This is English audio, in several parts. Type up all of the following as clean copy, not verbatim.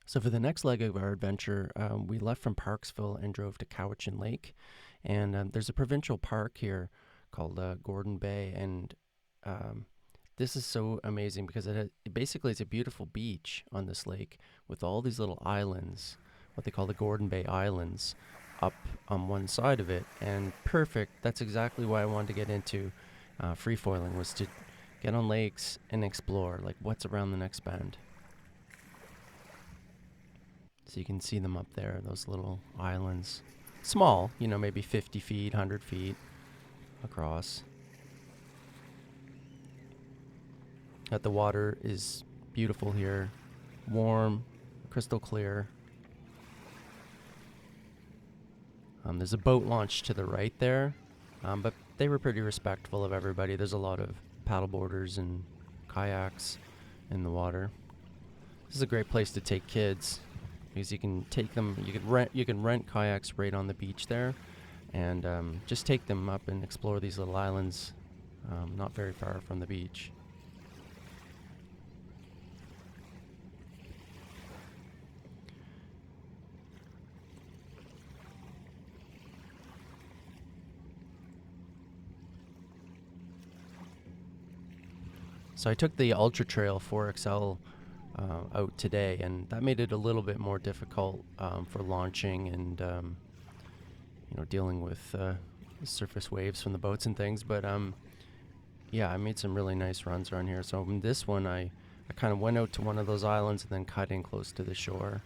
So for the next leg of our adventure, we left from Parksville and drove to Cowichan Lake. And there's a provincial park here called Gordon Bay. And this is so amazing because basically it's a beautiful beach on this lake with all these little islands, what they call the Gordon Bay Islands, up on one side of it. And perfect. That's exactly why I wanted to get into freefoiling, was to get on lakes and explore, like what's around the next bend. So you can see them up there, those little islands. Small, maybe 50 feet, 100 feet across. But the water is beautiful here. Warm, crystal clear. There's a boat launch to the right there, but they were pretty respectful of everybody. There's a lot of paddleboarders and kayaks in the water. This is a great place to take kids, because you can take them, you can rent kayaks right on the beach there, and just take them up and explore these little islands, not very far from the beach. So I took the Ultra Trail 4XL out today, and that made it a little bit more difficult for launching and dealing with surface waves from the boats and things. But yeah, I made some really nice runs around here. So in this one, I kind of went out to one of those islands and then cut in close to the shore.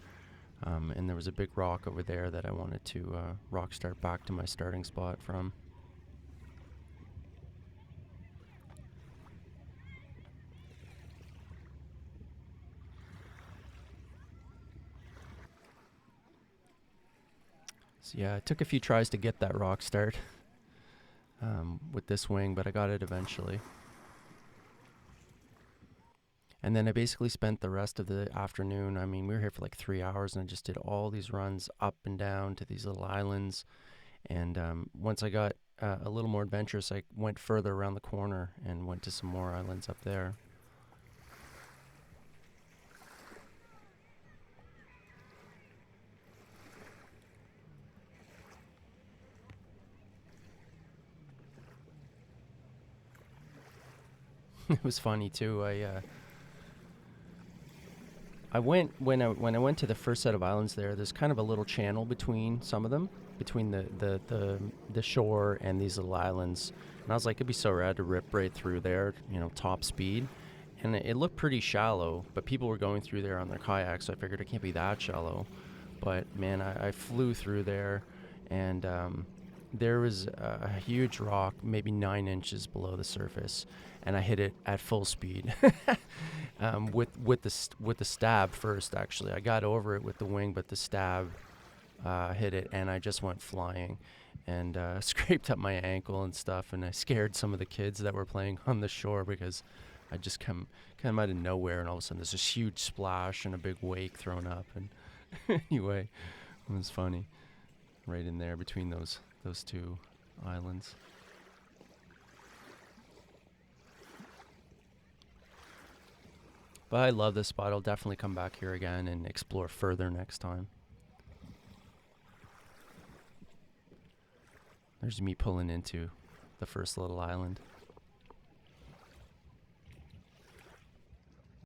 And there was a big rock over there that I wanted to rock start back to my starting spot from. So yeah, it took a few tries to get that rock start with this wing, but I got it eventually. And then I basically spent the rest of the afternoon, we were here for like 3 hours, and I just did all these runs up and down to these little islands. And once I got a little more adventurous, I went further around the corner and went to some more islands up there. It was funny too. I went when I went to the first set of islands there. There's kind of a little channel between some of them, between the shore and these little islands. And I was like, it'd be so rad to rip right through there, top speed. And it looked pretty shallow, but people were going through there on their kayaks, so I figured it can't be that shallow. But man, I flew through there, and there was a huge rock, maybe 9 inches below the surface, and I hit it at full speed. With the stab first. Actually, I got over it with the wing, but the stab hit it, and I just went flying, and scraped up my ankle and stuff. And I scared some of the kids that were playing on the shore, because I just come out of nowhere, and all of a sudden there's this huge splash and a big wake thrown up. And anyway, it was funny, right in there between those two islands. But I love this spot. I'll definitely come back here again and explore further next time. There's me pulling into the first little island.